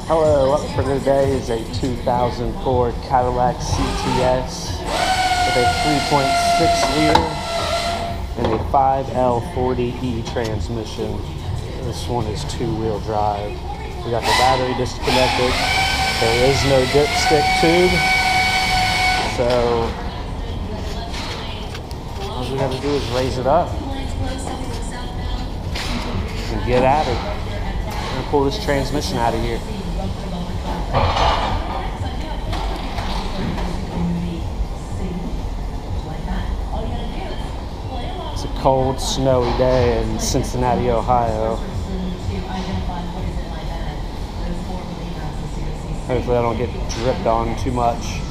Hello, up for today is a 2004 Cadillac CTS with a 3.6 liter and a 5L40E transmission. This one is two-wheel drive. We got the battery disconnected. There is no dipstick tube, so all we got to do is raise it up and get at it. I'm gonna pull this transmission out of here. It's a cold, snowy day in Cincinnati, Ohio. Hopefully I don't get dripped on too much.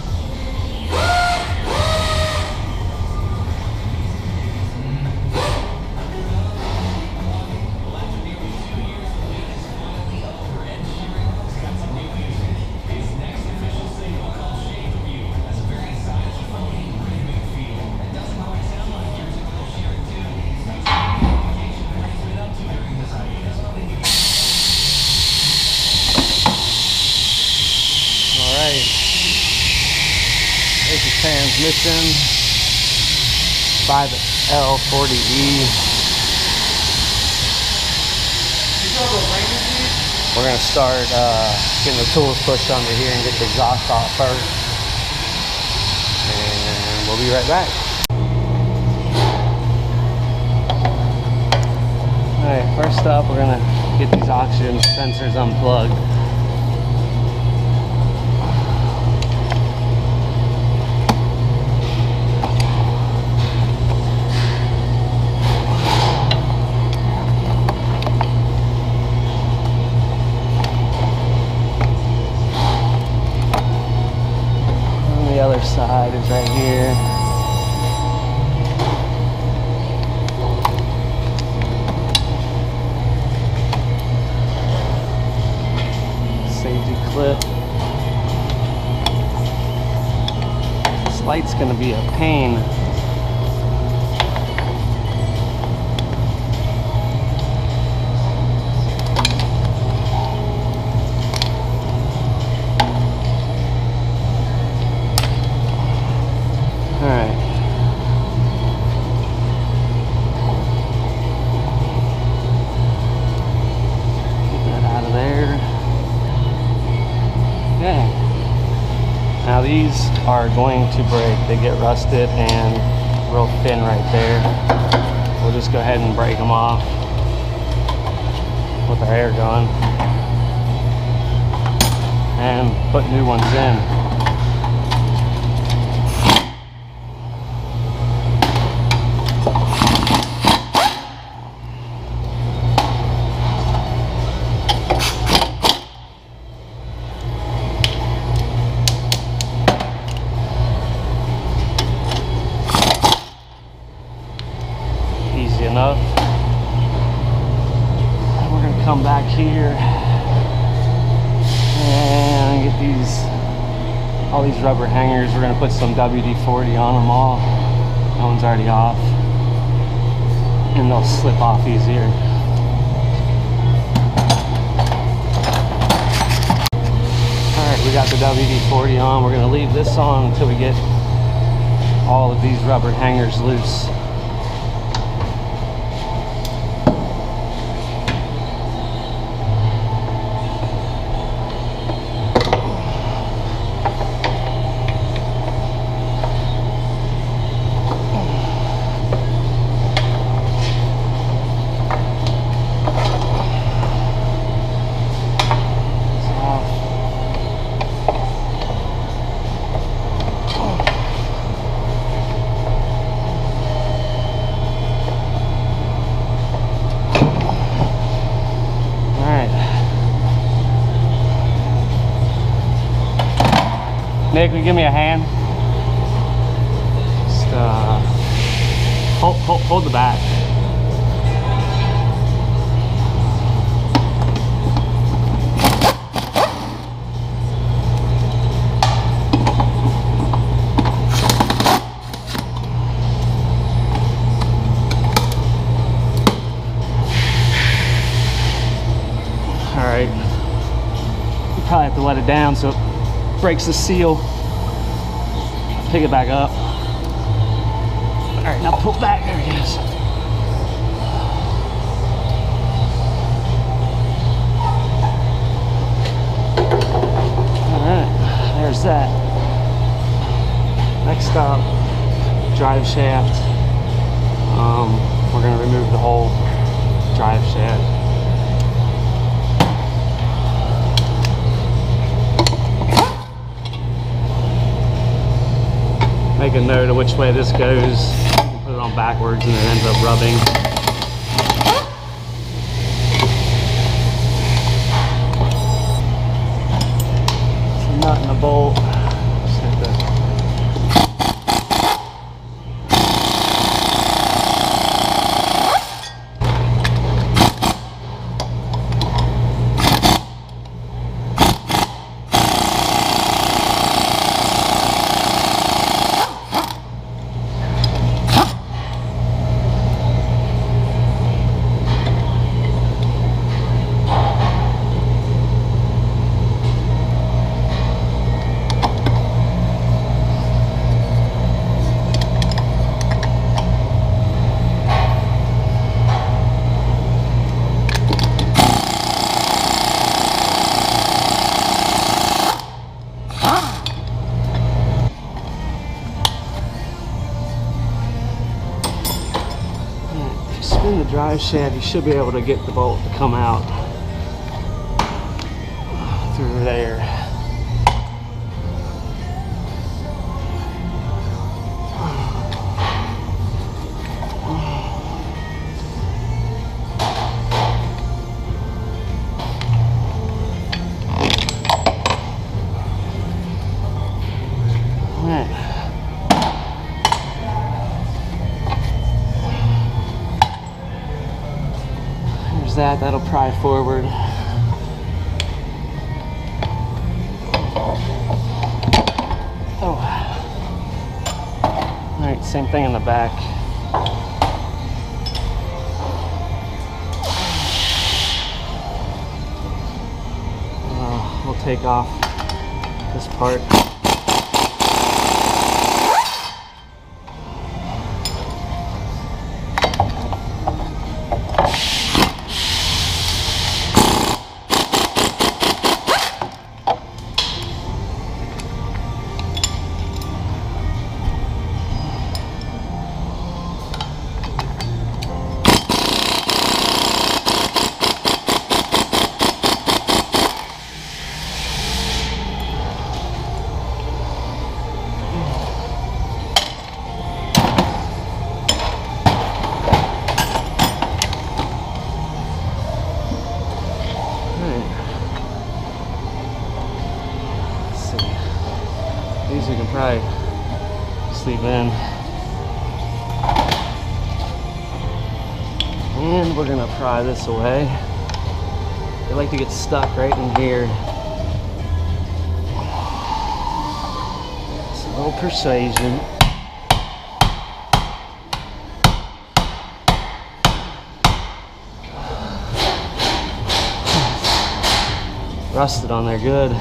There's the transmission, 5L40E. We're going to start getting the tools pushed under here and get the exhaust off first. And we'll be right back. Alright, first up we're going to get these oxygen sensors unplugged. The other side is right here. Safety clip. This light's gonna be a pain. Now these are going to break. They get rusted and real thin right there. We'll just go ahead and break them off with our air gun and put new ones in. Enough. And we're gonna come back here and get all these rubber hangers. We're gonna put some WD-40 on them all. That one's already off, and they'll slip off easier. All right, we got the WD-40 on. We're gonna leave this on until we get all of these rubber hangers loose. Nick, will you give me a hand? Just hold the back. Probably have to let it down so it breaks the seal. Pick it back up. All right, now pull back. There it is. All right, there's that. Next up, drive shaft. We're going to remove the whole drive shaft. Make a note of which way this goes. You can put it on backwards and it ends up rubbing. It's a nut and a bolt. Just have to spin the drive shaft. You should be able to get the bolt to come out through there. That'll pry forward. Oh. All right, same thing in the back. We'll take off this part. These we can probably sleeve in. And we're gonna pry this away. They like to get stuck right in here. It's a little persuasion. Rusted on there good.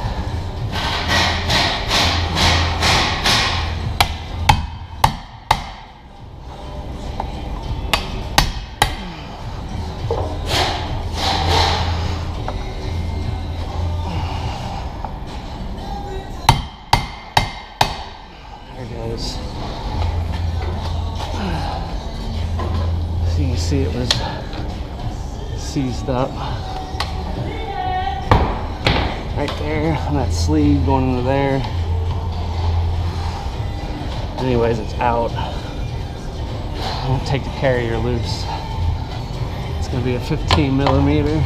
So you can see it was seized up right there on that sleeve going into there. Anyways, it's out. I'm gonna take the carrier loose. It's gonna be a 15 millimeter.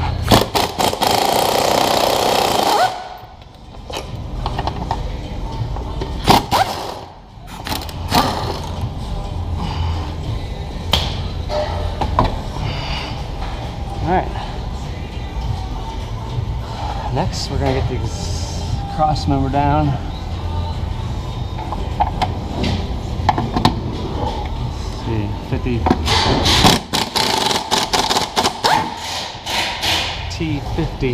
Alright, next we're going to get the cross member down. Let's see, 50 T50.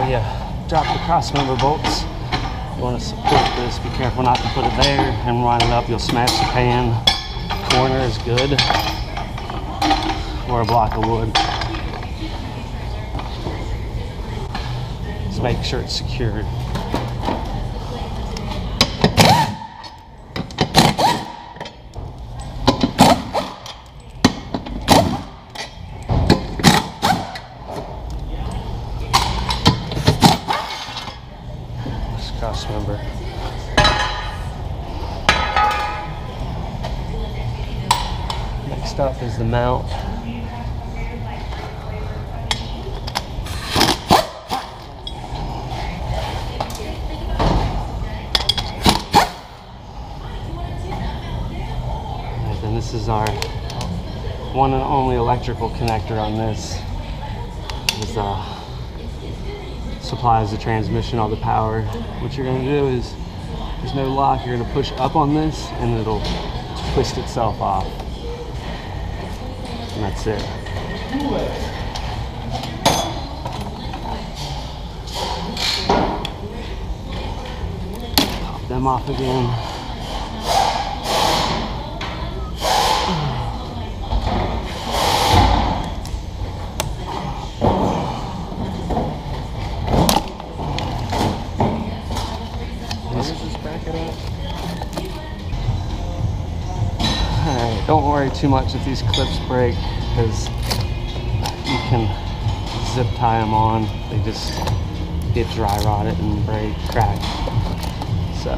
you drop the crossmember bolts, you want to support this. Be careful not to put it there and line it up. You'll smash the pan. Corner is good, or a block of wood. Just make sure it's secured. Crossmember. Next up is the mount. And then this is our one and only electrical connector on this. Is supplies the transmission, all the power. What you're going to do is, there's no lock, you're going to push up on this and it'll twist itself off. And that's it. Pop them off again. Alright, don't worry too much if these clips break, because you can zip tie them on. They just get dry rotted and break, crack. So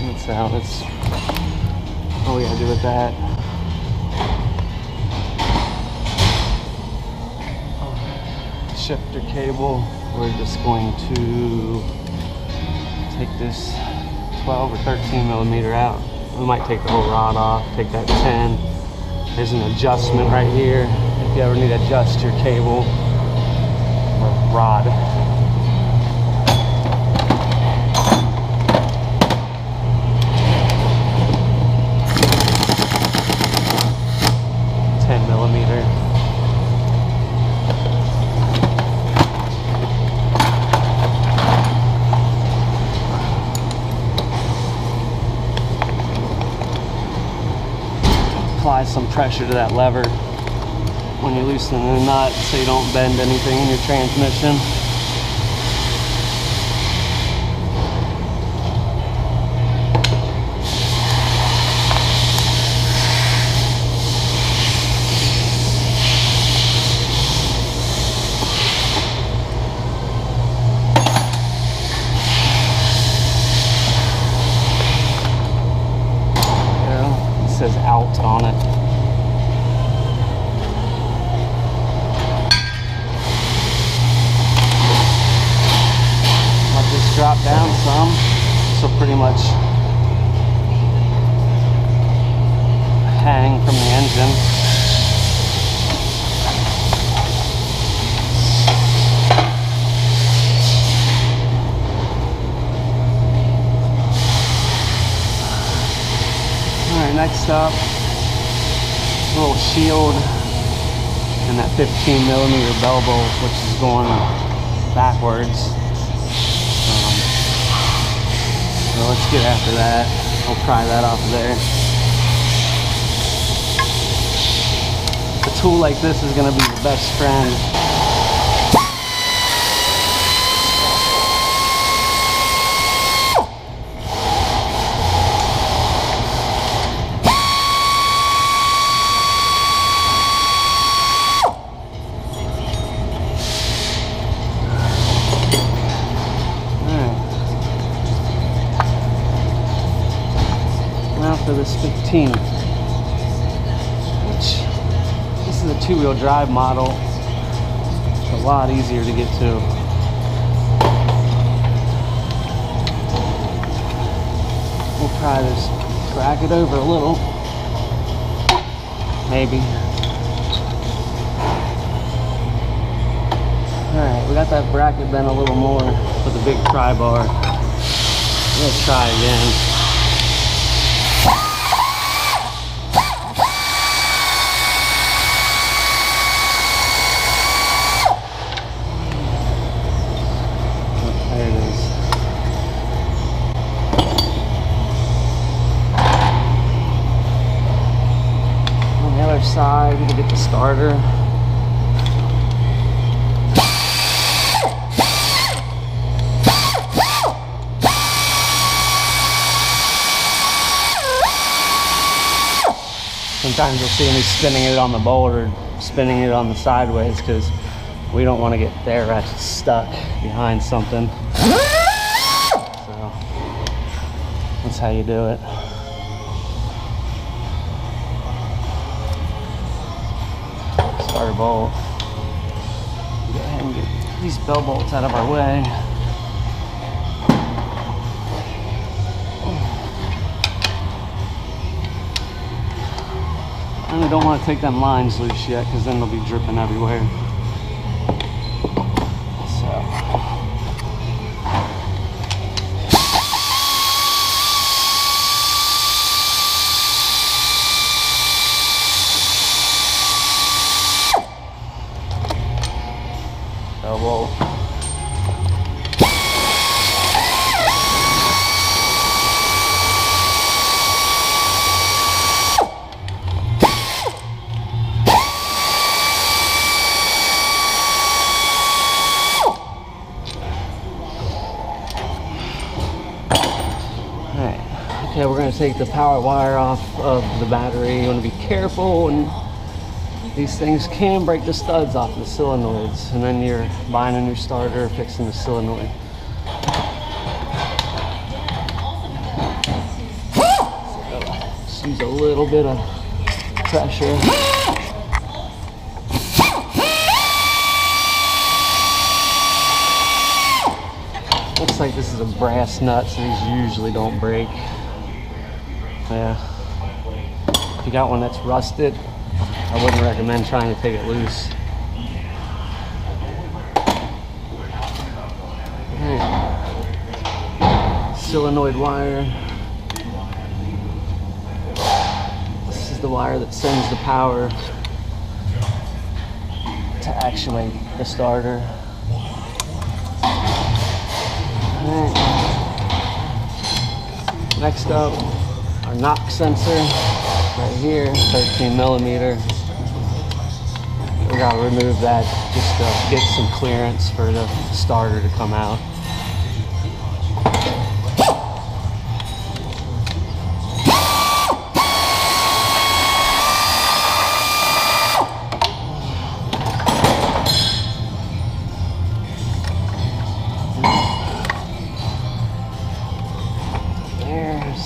that's all we gotta do with that. Shifter cable, we're just going to take this 12 or 13 millimeter out. We might take the whole rod off, take that 10. There's an adjustment right here if you ever need to adjust your cable or rod. Apply some pressure to that lever when you're loosening the nut so you don't bend anything in your transmission. Says out on it. Let this drop down some, so pretty much hang from the engine. Next up, a little shield and that 15 millimeter bell bolt, which is going backwards. So let's get after that. We'll pry that off of there. A tool like this is going to be your best friend. For this 15, which this is a two-wheel drive model. It's a lot easier to get to. We'll try this, crack it over a little, maybe. Alright, we got that bracket bent a little more for the big pry bar. Let's try again. the starter. Sometimes you'll see me spinning it on the bolt or spinning it on the sideways because we don't want to get their ratchet stuck behind something. So that's how you do it. Starter bolt. Go ahead and get these bell bolts out of our way. And we don't want to take them lines loose yet because then they'll be dripping everywhere. Elbow. Okay, we're going to take the power wire off of the battery. You want to be careful, and these things can break the studs off the solenoids, and then you're buying a new starter, fixing the solenoid. So just use a little bit of pressure. Looks like this is a brass nut, so these usually don't break. Yeah. If you got one that's rusted, I wouldn't recommend trying to take it loose. Right. Solenoid wire. This is the wire that sends the power to actuate the starter. Right. Next up, our knock sensor right here, 13 millimeter. We gotta remove that just to get some clearance for the starter to come out.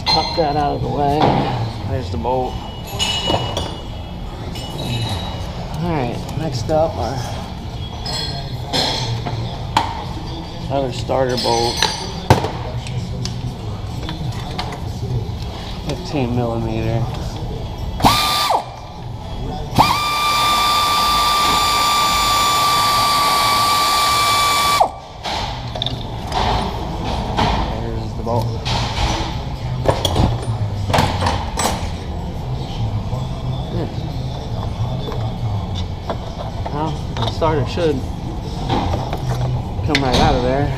Tuck that out of the way. There's the bolt. Alright, next up our other starter bolt. 15 millimeter. There's the bolt. Well, the starter should come right out of there.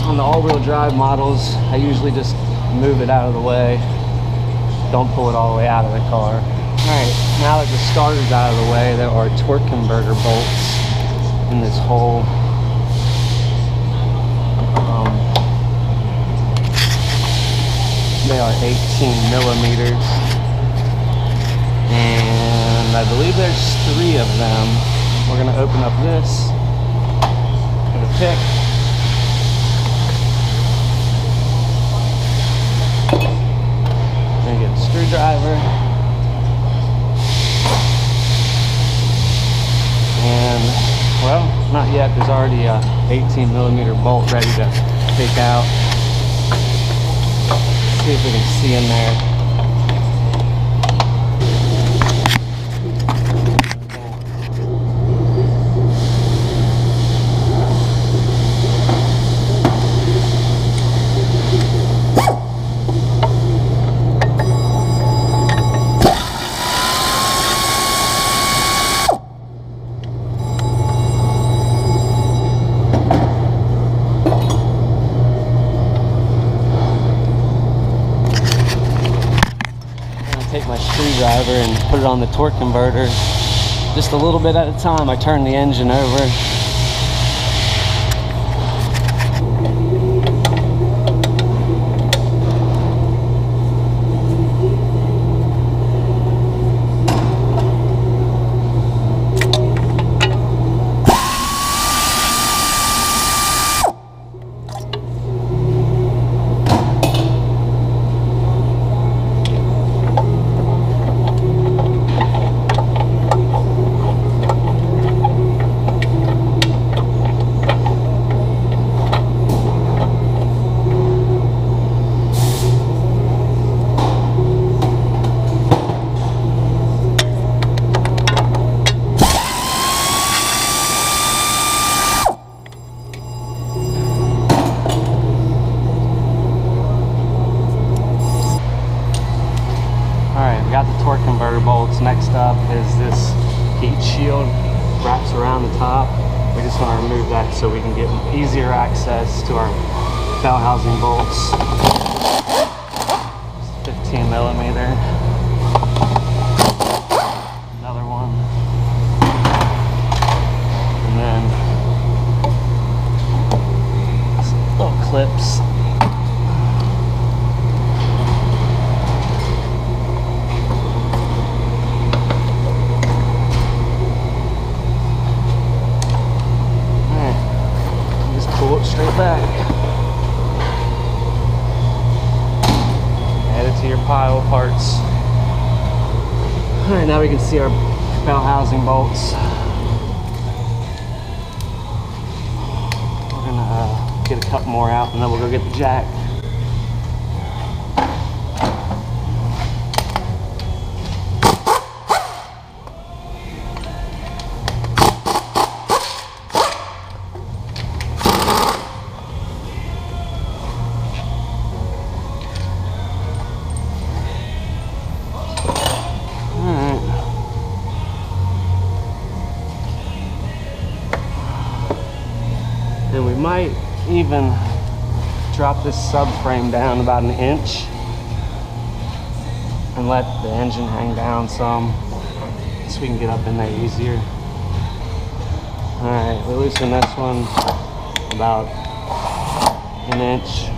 On the all-wheel drive models, I usually just move it out of the way. Don't pull it all the way out of the car. Alright, now that the starter's out of the way, there are torque converter bolts in this hole. They are 18 millimeters. And I believe there's 3 of them. We're going to open up this with a pick. Get a screwdriver, and well, not yet. There's already a 18 millimeter bolt ready to take out. See if we can see in there. screwdriver and put it on the torque converter. Just a little bit at a time, I turn the engine over. Got the torque converter bolts. Next up is this heat shield, wraps around the top. We just want to remove that so we can get easier access to our bell housing bolts. 15 millimeter. Another one. And then some little clips. Pull it straight back. Add it to your pile of parts. Alright, now we can see our bell housing bolts. We're gonna get a couple more out and then we'll go get the jack. And we might even drop this subframe down about an inch and let the engine hang down some so we can get up in there easier. Alright, we loosen this one about an inch.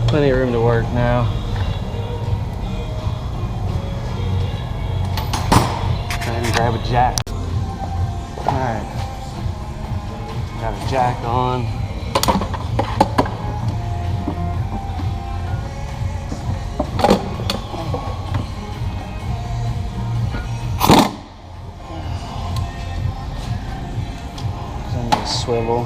Plenty of room to work now. Go ahead and grab a jack. Alright. Got a jack on. Then you swivel.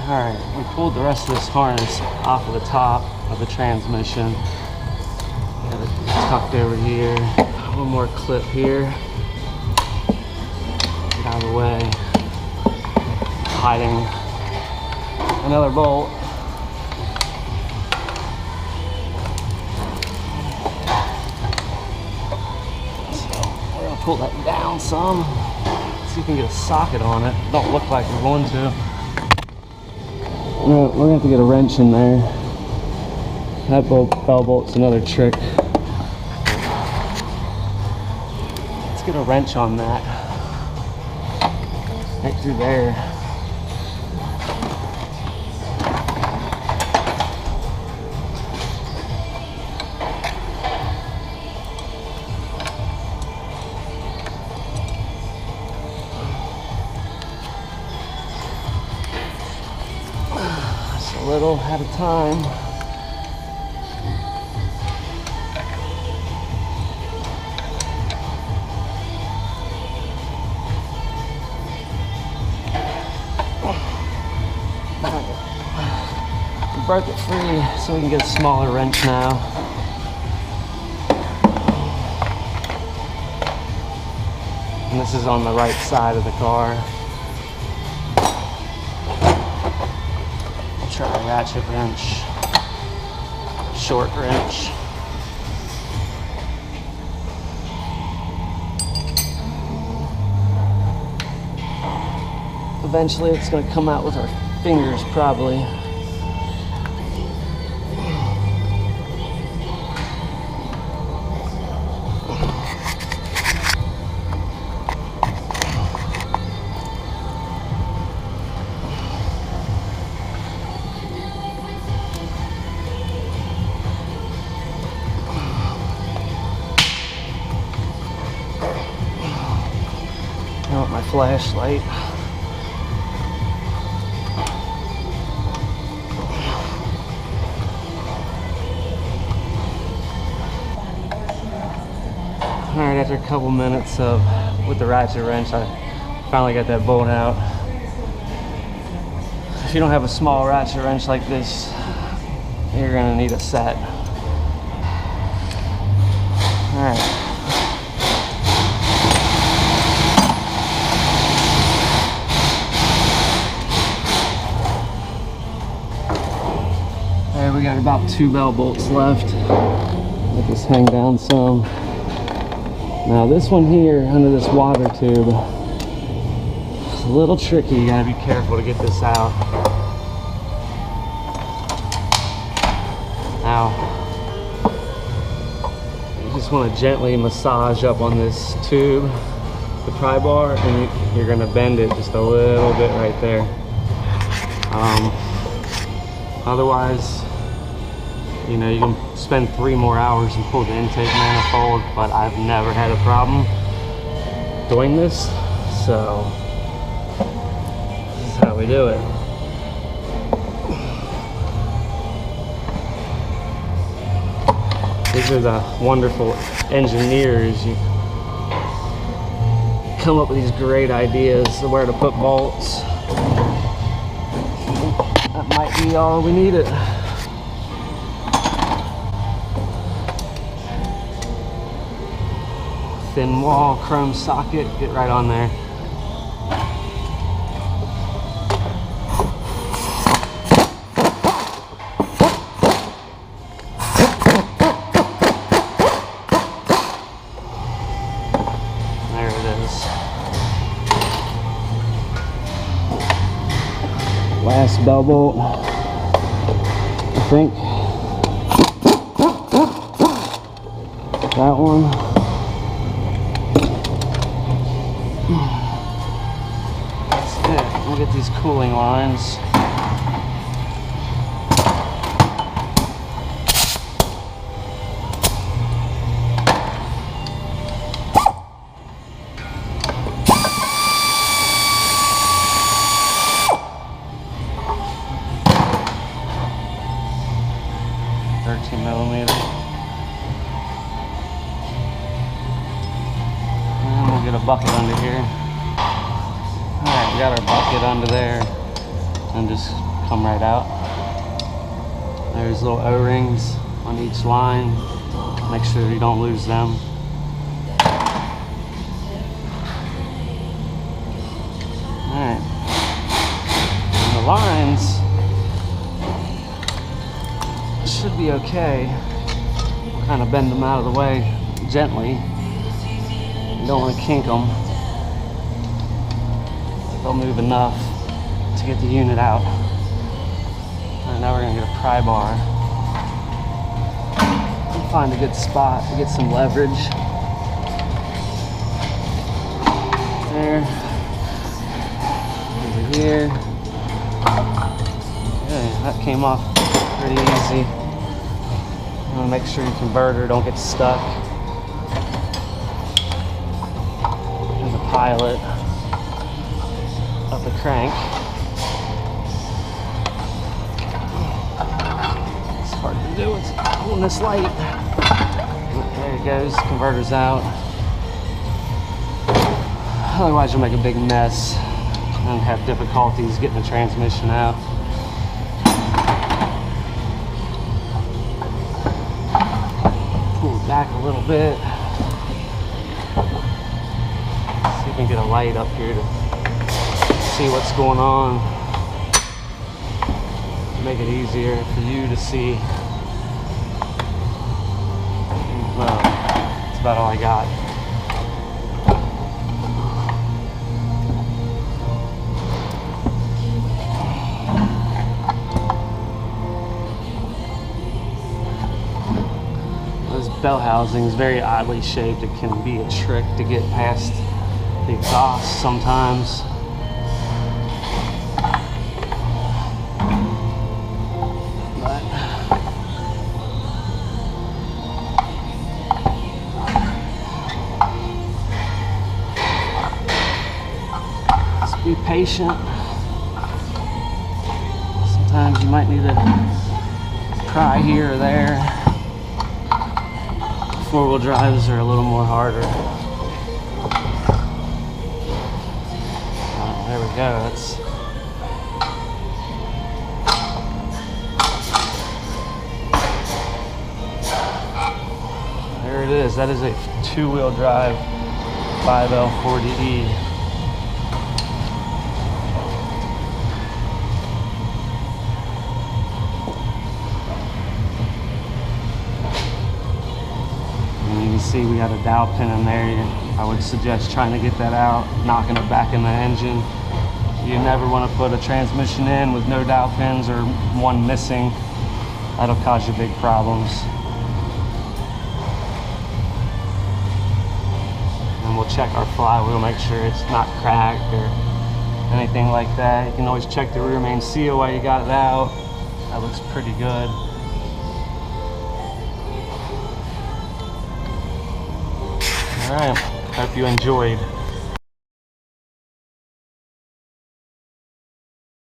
Alright, we pulled the rest of this harness off of the top of the transmission. Got it tucked over here. One more clip here. Get out of the way. Hiding another bolt. So we're gonna pull that down some. See if we can get a socket on it. Don't look like we're going to. We're gonna have to get a wrench in there. That bell bolt's another trick. Let's get a wrench on that. Right through there. A little at a time. We broke it free so we can get a smaller wrench now. And this is on the right side of the car. I'll try a ratchet wrench, short wrench. Eventually it's going to come out with our fingers probably. I want my flashlight. Alright, after a couple minutes of with the ratchet wrench, I finally got that bolt out. If you don't have a small ratchet wrench like this, you're gonna need a set. Alright. Alright, we got about 2 bell bolts left. Let this hang down some. Now this one here under this water tube is a little tricky. You gotta be careful to get this out. Now, you just want to gently massage up on this tube, the pry bar, and you're gonna bend it just a little bit right there. Otherwise, you know, you can spend 3 more hours and pull the intake manifold, but I've never had a problem doing this, so this is how we do it. These are the wonderful engineers. You come up with these great ideas of where to put bolts. That might be all we needed. Thin wall chrome socket, get right on there. There it is. Last bell bolt, I think. That one. We'll get these cooling lines. $13mm. And we'll get a bucket under here. Alright, we got our bucket under there and just come right out. There's little O-rings on each line. Make sure you don't lose them. Alright. And the lines should be okay. We'll kind of bend them out of the way gently. You don't want to kink them. They'll move enough to get the unit out. Alright, now we're going to get a pry bar. And find a good spot to get some leverage. There. Over here. Okay, that came off pretty easy. I'm going to make sure your converter don't get stuck. There's a pilot of the crank. It's hard to do, it's holding this light. There it goes, converter's out. Otherwise you'll make a big mess and have difficulties getting the transmission out. Pull it back a little bit. can get a light up here to see what's going on. Make it easier for you to see. Well, that's about all I got. This bell housing is very oddly shaped. It can be a trick to get past the exhaust sometimes. Be patient. Sometimes you might need to try here or there. Four-wheel drives are a little more harder. Oh, there we go. There it is. That is a two-wheel drive 5L40E. See, we got a dowel pin in there. I would suggest trying to get that out, knocking it back in the engine. You never want to put a transmission in with no dowel pins or one missing. That'll cause you big problems. And we'll check our flywheel, make sure it's not cracked or anything like that. You can always check the rear main seal while you got it out. That looks pretty good. All right, hope you enjoyed.